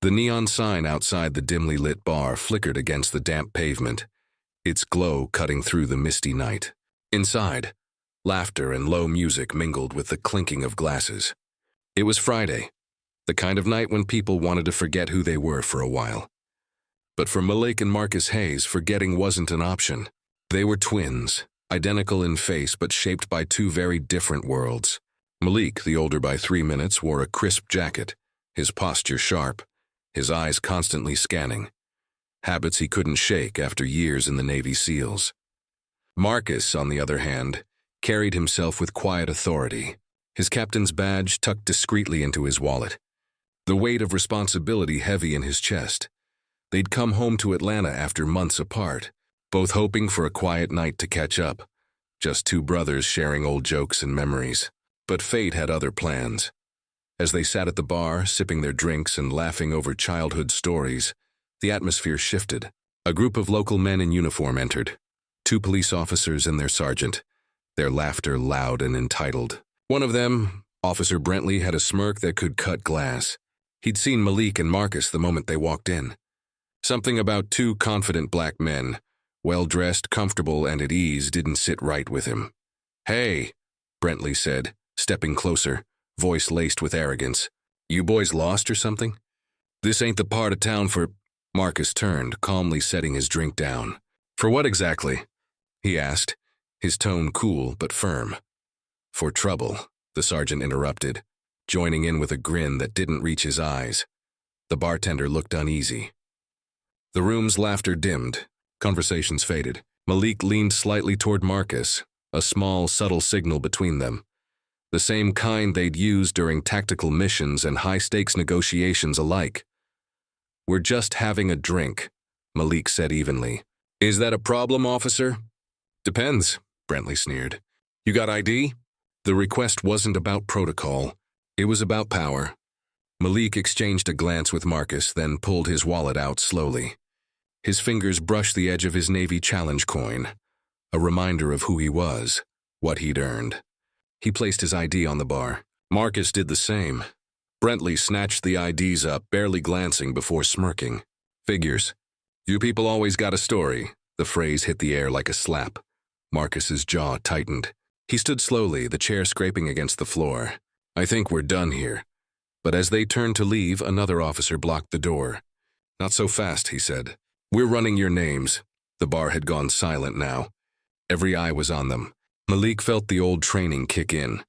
The neon sign outside the dimly lit bar flickered against the damp pavement, its glow cutting through the misty night. Inside, laughter and low music mingled with the clinking of glasses. It was Friday, the kind of night when people wanted to forget who they were for a while. But for Malik and Marcus Hayes, forgetting wasn't an option. They were twins, identical in face but shaped by two very different worlds. Malik, the older by 3 minutes, wore a crisp jacket, his posture sharp, his eyes constantly scanning. Habits he couldn't shake after years in the Navy SEALs. Marcus, on the other hand, carried himself with quiet authority, his captain's badge tucked discreetly into his wallet, the weight of responsibility heavy in his chest. They'd come home to Atlanta after months apart, both hoping for a quiet night to catch up, just two brothers sharing old jokes and memories. But fate had other plans. As they sat at the bar, sipping their drinks and laughing over childhood stories, the atmosphere shifted. A group of local men in uniform entered, 2 police officers and their sergeant, their laughter loud and entitled. One of them, Officer Brentley, had a smirk that could cut glass. He'd seen Malik and Marcus the moment they walked in. Something about 2 confident black men, well-dressed, comfortable, and at ease, didn't sit right with him. "Hey," Brentley said, stepping closer, voice laced with arrogance. "You boys lost or something? This ain't the part of town for—" Marcus turned, calmly setting his drink down. "For what exactly?" he asked, his tone cool but firm. "For trouble," the sergeant interrupted, joining in with a grin that didn't reach his eyes. The bartender looked uneasy. The room's laughter dimmed. Conversations faded. Malik leaned slightly toward Marcus, a small, subtle signal between them. The same kind they'd used during tactical missions and high-stakes negotiations alike. "We're just having a drink," Malik said evenly. "Is that a problem, officer?" "Depends," Brentley sneered. "You got ID?" The request wasn't about protocol. It was about power. Malik exchanged a glance with Marcus, then pulled his wallet out slowly. His fingers brushed the edge of his Navy challenge coin, a reminder of who he was, what he'd earned. He placed his ID on the bar. Marcus did the same. Brentley snatched the IDs up, barely glancing before smirking. "Figures. You people always got a story." The phrase hit the air like a slap. Marcus's jaw tightened. He stood slowly, the chair scraping against the floor. "I think we're done here." But as they turned to leave, another officer blocked the door. "Not so fast," he said. "We're running your names." The bar had gone silent now. Every eye was on them. Malik felt the old training kick in.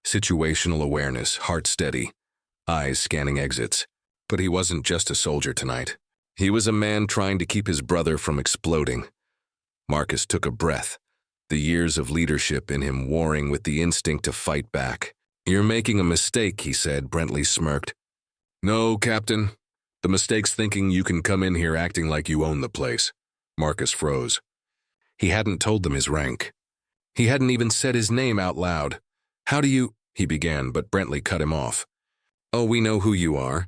Situational awareness, heart steady, eyes scanning exits. But he wasn't just a soldier tonight. He was a man trying to keep his brother from exploding. Marcus took a breath, the years of leadership in him warring with the instinct to fight back. "You're making a mistake," he said. Brentley smirked. "No, Captain. The mistake's thinking you can come in here acting like you own the place." Marcus froze. He hadn't told them his rank. He hadn't even said his name out loud. "How do you—" he began, but Brentley cut him off. "Oh, we know who you are.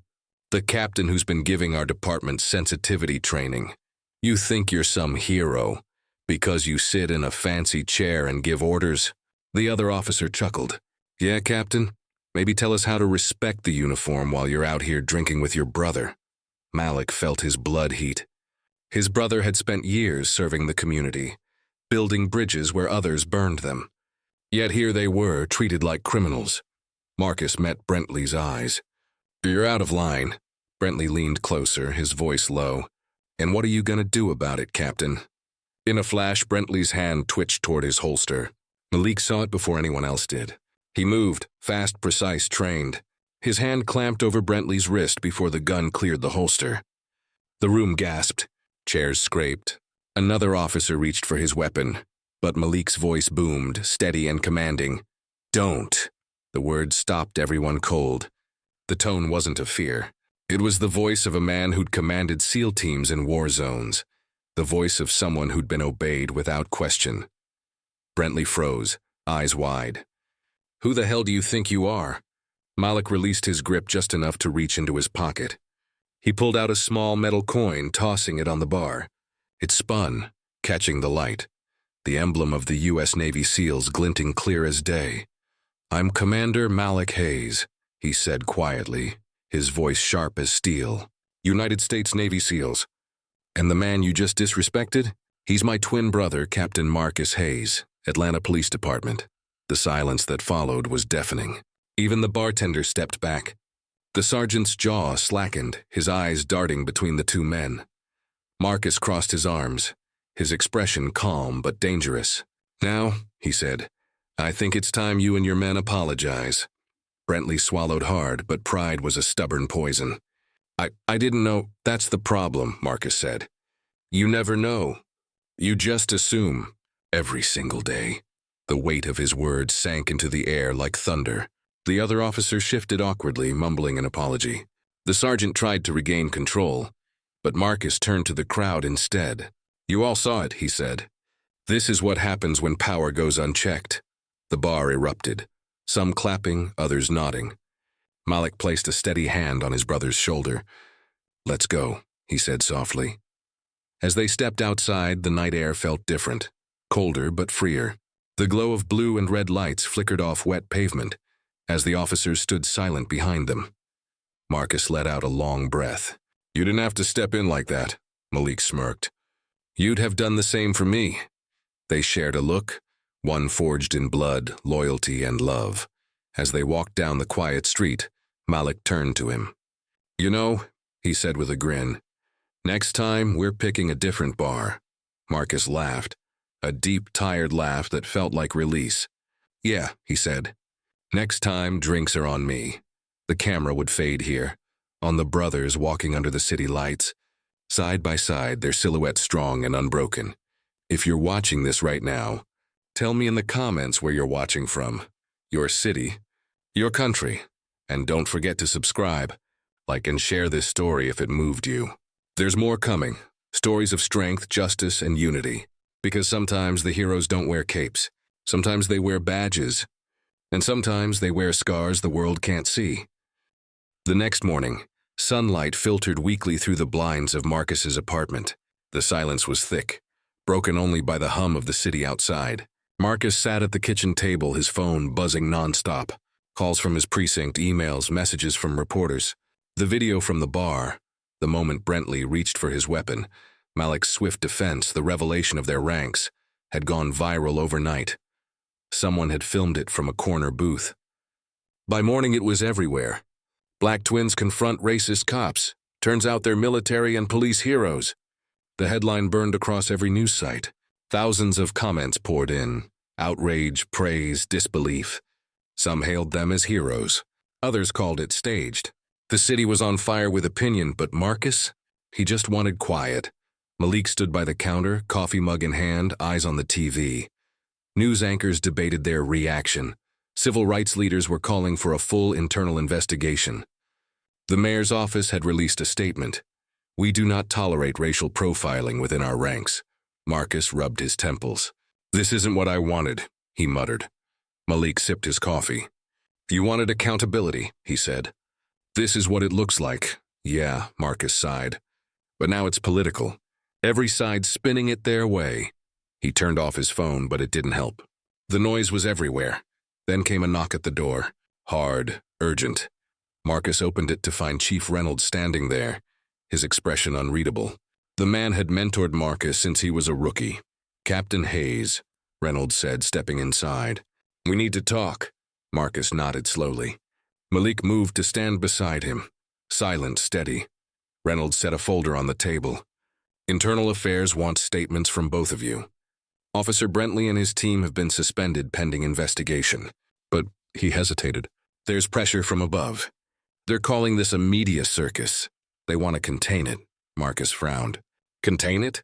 The captain who's been giving our department sensitivity training. You think you're some hero because you sit in a fancy chair and give orders?" The other officer chuckled. "Yeah, Captain? Maybe tell us how to respect the uniform while you're out here drinking with your brother." Malik felt his blood heat. His brother had spent years serving the community, building bridges where others burned them. Yet here they were, treated like criminals. Marcus met Brentley's eyes. "You're out of line." Brentley leaned closer, his voice low. "And what are you gonna do about it, Captain?" In a flash, Brentley's hand twitched toward his holster. Malik saw it before anyone else did. He moved, fast, precise, trained. His hand clamped over Brentley's wrist before the gun cleared the holster. The room gasped. Chairs scraped. Another officer reached for his weapon, but Malik's voice boomed, steady and commanding. "Don't." The words stopped everyone cold. The tone wasn't of fear. It was the voice of a man who'd commanded SEAL teams in war zones, the voice of someone who'd been obeyed without question. Brentley froze, eyes wide. "Who the hell do you think you are?" Malik released his grip just enough to reach into his pocket. He pulled out a small metal coin, tossing it on the bar. It spun, catching the light, the emblem of the U.S. Navy SEALs glinting clear as day. "I'm Commander Malik Hayes," he said quietly, his voice sharp as steel. United States Navy SEALs. And the man you just disrespected? He's my twin brother, Captain Marcus Hayes, Atlanta Police Department. The silence that followed was deafening. Even the bartender stepped back. The sergeant's jaw slackened, his eyes darting between the two men. Marcus crossed his arms, his expression calm but dangerous. "Now," he said, "I think it's time you and your men apologize." Brentley swallowed hard, but pride was a stubborn poison. I didn't know. That's the problem," Marcus said. "You never know. You just assume. Every single day." The weight of his words sank into the air like thunder. The other officer shifted awkwardly, mumbling an apology. The sergeant tried to regain control, but Marcus turned to the crowd instead. "You all saw it," he said. "This is what happens when power goes unchecked." The bar erupted, some clapping, others nodding. Malik placed a steady hand on his brother's shoulder. "Let's go," he said softly. As they stepped outside, the night air felt different, colder but freer. The glow of blue and red lights flickered off wet pavement as the officers stood silent behind them. Marcus let out a long breath. "You didn't have to step in like that," Malik smirked. "You'd have done the same for me." They shared a look, one forged in blood, loyalty, and love. As they walked down the quiet street, Malik turned to him. "You know," he said with a grin, "next time we're picking a different bar." Marcus laughed, a deep, tired laugh that felt like release. "Yeah," he said. "Next time, drinks are on me." The camera would fade here, on the brothers walking under the city lights, side by side, their silhouettes strong and unbroken. If you're watching this right now, tell me in the comments where you're watching from, your city, your country, and don't forget to subscribe, like, and share this story if it moved you. There's more coming, stories of strength, justice, and unity, because sometimes the heroes don't wear capes, sometimes they wear badges, and sometimes they wear scars the world can't see. The next morning, sunlight filtered weakly through the blinds of Marcus's apartment. The silence was thick, broken only by the hum of the city outside. Marcus sat at the kitchen table, his phone buzzing nonstop. Calls from his precinct, emails, messages from reporters. The video from the bar, the moment Brentley reached for his weapon, Malik's swift defense, the revelation of their ranks, had gone viral overnight. Someone had filmed it from a corner booth. By morning it was everywhere. Black twins confront racist cops. Turns out they're military and police heroes. The headline burned across every news site. Thousands of comments poured in. Outrage, praise, disbelief. Some hailed them as heroes. Others called it staged. The city was on fire with opinion, but Marcus? He just wanted quiet. Malik stood by the counter, coffee mug in hand, eyes on the TV. News anchors debated their reaction. Civil rights leaders were calling for a full internal investigation. The mayor's office had released a statement. "We do not tolerate racial profiling within our ranks." Marcus rubbed his temples. "This isn't what I wanted," he muttered. Malik sipped his coffee. "You wanted accountability," he said. "This is what it looks like." "Yeah," Marcus sighed. "But now it's political. Every side spinning it their way." He turned off his phone, but it didn't help. The noise was everywhere. Then came a knock at the door. Hard, urgent. Marcus opened it to find Chief Reynolds standing there, his expression unreadable. The man had mentored Marcus since he was a rookie. "Captain Hayes," Reynolds said, stepping inside. "We need to talk." Marcus nodded slowly. Malik moved to stand beside him, silent, steady. Reynolds set a folder on the table. "Internal Affairs wants statements from both of you. Officer Brentley and his team have been suspended pending investigation." But he hesitated. "There's pressure from above. They're calling this a media circus. They want to contain it." Marcus frowned. "Contain it?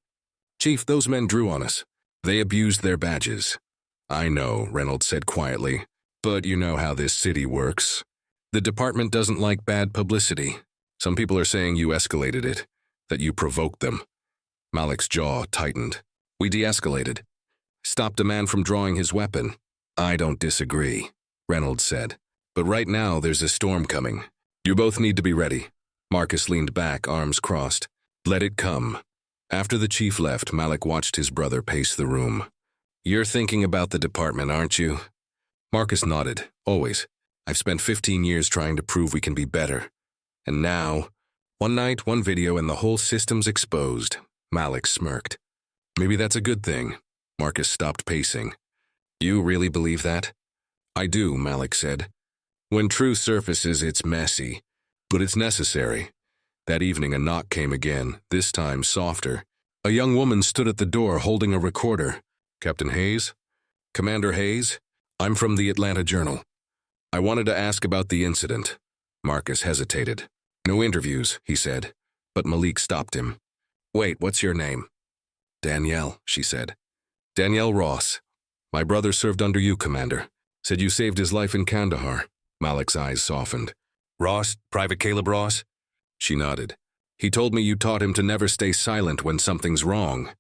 Chief, those men drew on us. They abused their badges." "I know," Reynolds said quietly, "but you know how this city works. The department doesn't like bad publicity. Some people are saying you escalated it, that you provoked them." Malik's jaw tightened. "We de-escalated. Stopped a man from drawing his weapon." "I don't disagree," Reynolds said. "But right now there's a storm coming. You both need to be ready." Marcus leaned back, arms crossed. "Let it come." After the chief left, Malik watched his brother pace the room. "You're thinking about the department, aren't you?" Marcus nodded. "Always. I've spent 15 years trying to prove we can be better. And now, One night, one video, and the whole system's exposed. Malik smirked. Maybe that's a good thing. Marcus stopped pacing. You really believe that? I do, Malik said. When truth surfaces, it's messy, but it's necessary. That evening, a knock came again, this time softer. A young woman stood at the door holding a recorder. Captain Hayes? Commander Hayes? I'm from the Atlanta Journal. I wanted to ask about the incident. Marcus hesitated. No interviews, he said, but Malik stopped him. Wait, what's your name? Danielle, she said. Danielle Ross. My brother served under you, Commander. Said you saved his life in Kandahar. Malik's eyes softened. Ross? Private Caleb Ross? She nodded. He told me you taught him to never stay silent when something's wrong.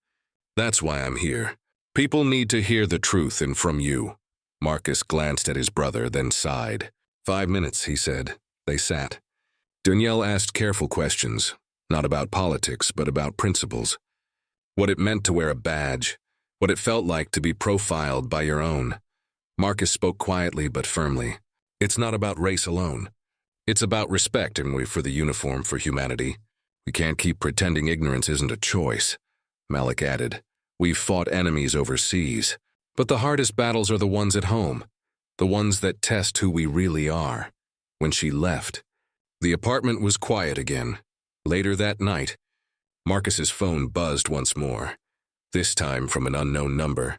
That's why I'm here. People need to hear the truth and from you. Marcus glanced at his brother, then sighed. 5 minutes, he said. They sat. Danielle asked careful questions, not about politics, but about principles. What it meant to wear a badge, what it felt like to be profiled by your own. Marcus spoke quietly but firmly. It's not about race alone. It's about respect and for the uniform for humanity. We can't keep pretending ignorance isn't a choice. Malik added, we've fought enemies overseas, but the hardest battles are the ones at home, the ones that test who we really are. When she left, the apartment was quiet again. Later that night, Marcus's phone buzzed once more, this time from an unknown number.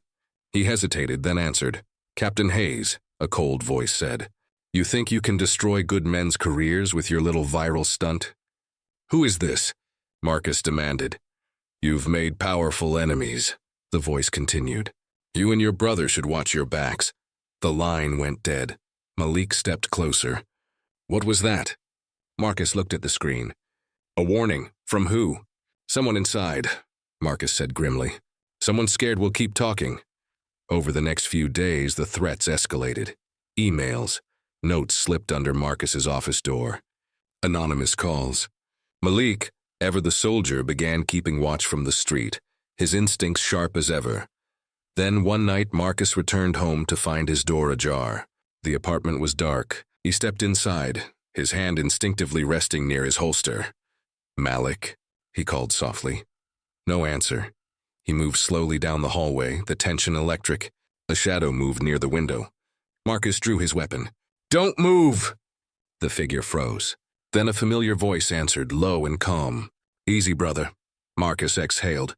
He hesitated, then answered. Captain Hayes, a cold voice said. You think you can destroy good men's careers with your little viral stunt? Who is this? Marcus demanded. You've made powerful enemies, the voice continued. You and your brother should watch your backs. The line went dead. Malik stepped closer. What was that? Marcus looked at the screen. A warning. From who? Someone inside, Marcus said grimly. Someone scared we'll keep talking. Over the next few days, the threats escalated. Emails. Notes slipped under Marcus's office door. Anonymous calls. Malik, ever the soldier, began keeping watch from the street, his instincts sharp as ever. Then one night, Marcus returned home to find his door ajar. The apartment was dark. He stepped inside, his hand instinctively resting near his holster. Malik, he called softly. No answer. He moved slowly down the hallway, the tension electric. A shadow moved near the window. Marcus drew his weapon. Don't move! The figure froze. Then a familiar voice answered, low and calm. Easy, brother. Marcus exhaled.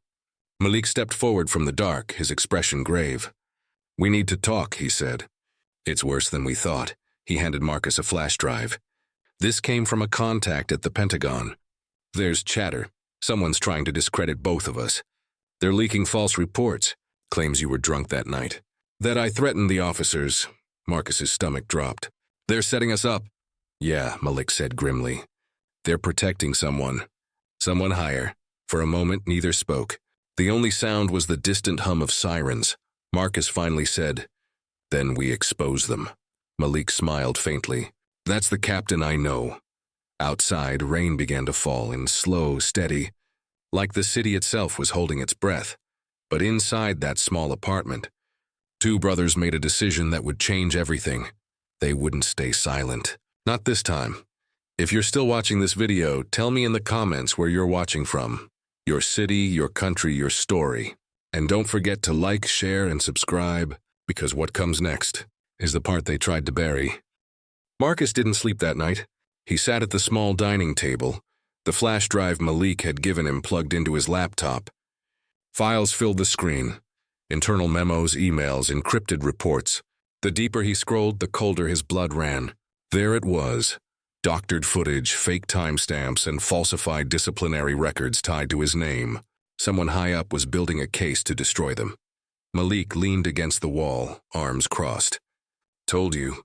Malik stepped forward from the dark, his expression grave. We need to talk, he said. It's worse than we thought. He handed Marcus a flash drive. This came from a contact at the Pentagon. There's chatter. Someone's trying to discredit both of us. They're leaking false reports. Claims you were drunk that night. That I threatened the officers. Marcus's stomach dropped. They're setting us up. Yeah, Malik said grimly. They're protecting someone. Someone higher. For a moment, neither spoke. The only sound was the distant hum of sirens. Marcus finally said, Then we expose them. Malik smiled faintly. That's the captain I know. Outside, rain began to fall in slow, steady, like the city itself was holding its breath. But inside that small apartment, two brothers made a decision that would change everything. They wouldn't stay silent. Not this time. If you're still watching this video, tell me in the comments where you're watching from. Your city, your country, your story. And don't forget to like, share, and subscribe, because what comes next is the part they tried to bury. Marcus didn't sleep that night. He sat at the small dining table, the flash drive Malik had given him plugged into his laptop. Files filled the screen. Internal memos, emails, encrypted reports. The deeper he scrolled, the colder his blood ran. There it was. Doctored footage, fake timestamps, and falsified disciplinary records tied to his name. Someone high up was building a case to destroy them. Malik leaned against the wall, arms crossed. Told you.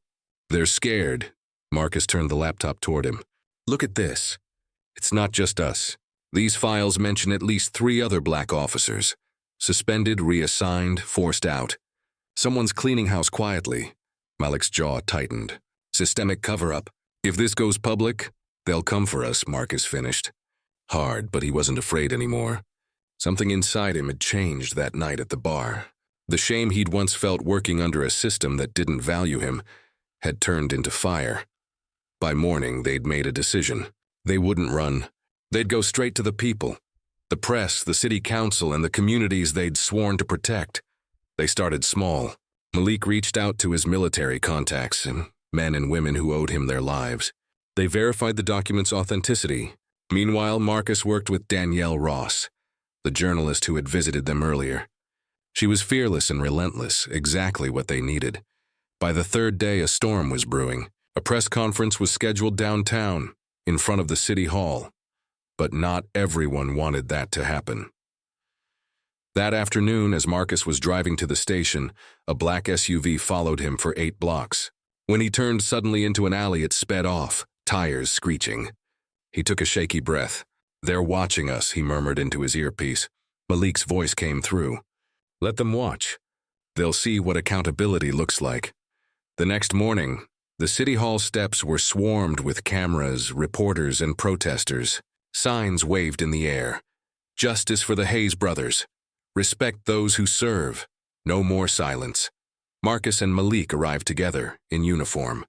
They're scared. Marcus turned the laptop toward him. Look at this. It's not just us. These files mention at least 3 other black officers. Suspended, reassigned, forced out. Someone's cleaning house quietly. Malik's jaw tightened. Systemic cover-up. If this goes public, they'll come for us, Marcus finished. Hard, but he wasn't afraid anymore. Something inside him had changed that night at the bar. The shame he'd once felt working under a system that didn't value him had turned into fire. By morning, they'd made a decision. They wouldn't run. They'd go straight to the people, the press, the city council, and the communities they'd sworn to protect. They started small. Malik reached out to his military contacts and men and women who owed him their lives. They verified the document's authenticity. Meanwhile, Marcus worked with Danielle Ross, the journalist who had visited them earlier. She was fearless and relentless, exactly what they needed. By the third day, a storm was brewing. A press conference was scheduled downtown, in front of the city hall. But not everyone wanted that to happen. That afternoon, as Marcus was driving to the station, a black SUV followed him for 8 blocks. When he turned suddenly into an alley, it sped off, tires screeching. He took a shaky breath. "They're watching us," he murmured into his earpiece. Malik's voice came through. "Let them watch. They'll see what accountability looks like." The next morning, the city hall steps were swarmed with cameras, reporters, and protesters. Signs waved in the air. "Justice for the Hayes brothers. Respect those who serve. No more silence." Marcus and Malik arrived together, in uniform.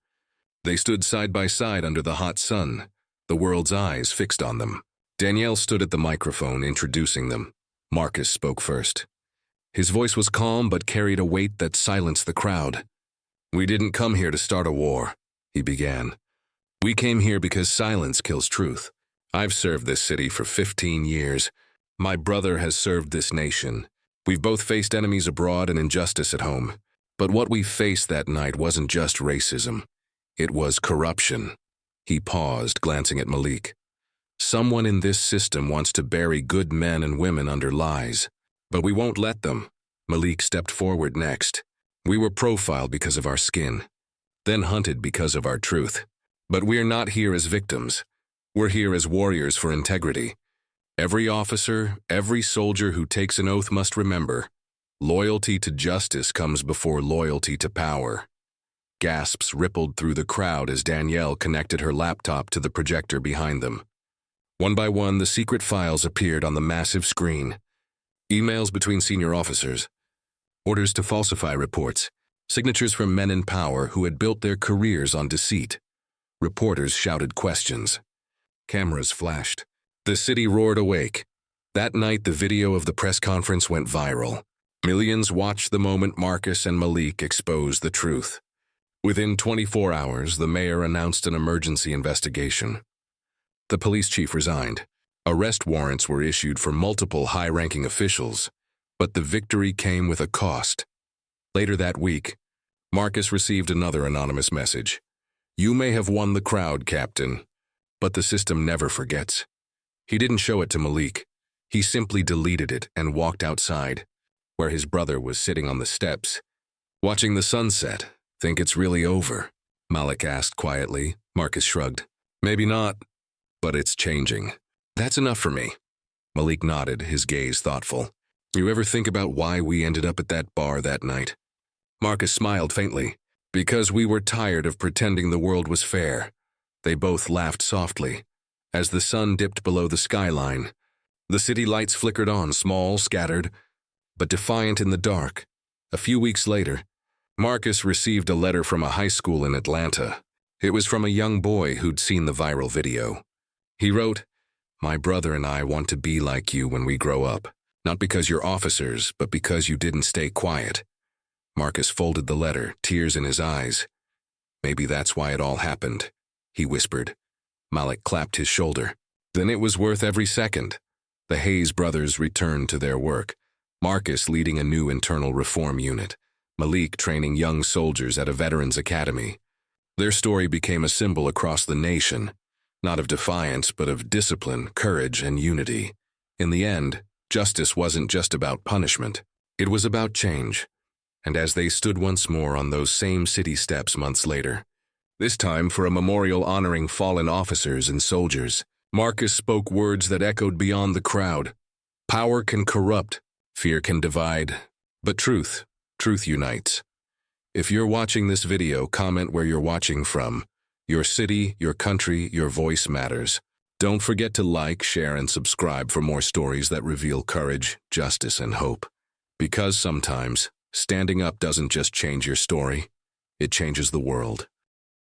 They stood side by side under the hot sun, the world's eyes fixed on them. Danielle stood at the microphone, introducing them. Marcus spoke first. His voice was calm but carried a weight that silenced the crowd. "We didn't come here to start a war," he began. "We came here because silence kills truth. I've served this city for 15 years. My brother has served this nation. We've both faced enemies abroad and injustice at home. But what we faced that night wasn't just racism. It was corruption." He paused, glancing at Malik. "Someone in this system wants to bury good men and women under lies. But we won't let them." Malik stepped forward next. "We were profiled because of our skin, then hunted because of our truth. But we're not here as victims. We're here as warriors for integrity. Every officer, every soldier who takes an oath must remember, loyalty to justice comes before loyalty to power." Gasps rippled through the crowd as Danielle connected her laptop to the projector behind them. One by one, the secret files appeared on the massive screen. Emails between senior officers, orders to falsify reports, signatures from men in power who had built their careers on deceit. Reporters shouted questions. Cameras flashed. The city roared awake. That night, the video of the press conference went viral. Millions watched the moment Marcus and Malik exposed the truth. Within 24 hours, the mayor announced an emergency investigation. The police chief resigned. Arrest warrants were issued for multiple high-ranking officials, but the victory came with a cost. Later that week, Marcus received another anonymous message. "You may have won the crowd, Captain, but the system never forgets." He didn't show it to Malik. He simply deleted it and walked outside, where his brother was sitting on the steps, watching the sunset. "Think it's really over?" Malik asked quietly. Marcus shrugged. "Maybe not, but it's changing." "That's enough for me." Malik nodded, his gaze thoughtful. "You ever think about why we ended up at that bar that night?" Marcus smiled faintly. "Because we were tired of pretending the world was fair." They both laughed softly. As the sun dipped below the skyline, the city lights flickered on, small, scattered, but defiant in the dark. A few weeks later, Marcus received a letter from a high school in Atlanta. It was from a young boy who'd seen the viral video. He wrote, "My brother and I want to be like you when we grow up, not because you're officers, but because you didn't stay quiet." Marcus folded the letter, tears in his eyes. "Maybe that's why it all happened," he whispered. Malik clapped his shoulder. "Then it was worth every second." The Hayes brothers returned to their work, Marcus leading a new internal reform unit, Malik training young soldiers at a veterans academy. Their story became a symbol across the nation, not of defiance, but of discipline, courage, and unity. In the end, justice wasn't just about punishment. It was about change. And as they stood once more on those same city steps months later, this time for a memorial honoring fallen officers and soldiers, Marcus spoke words that echoed beyond the crowd. "Power can corrupt, fear can divide, but truth unites." If you're watching this video, comment where you're watching from. Your city, your country, your voice matters. Don't forget to like, share, and subscribe for more stories that reveal courage, justice, and hope. Because sometimes, standing up doesn't just change your story, it changes the world.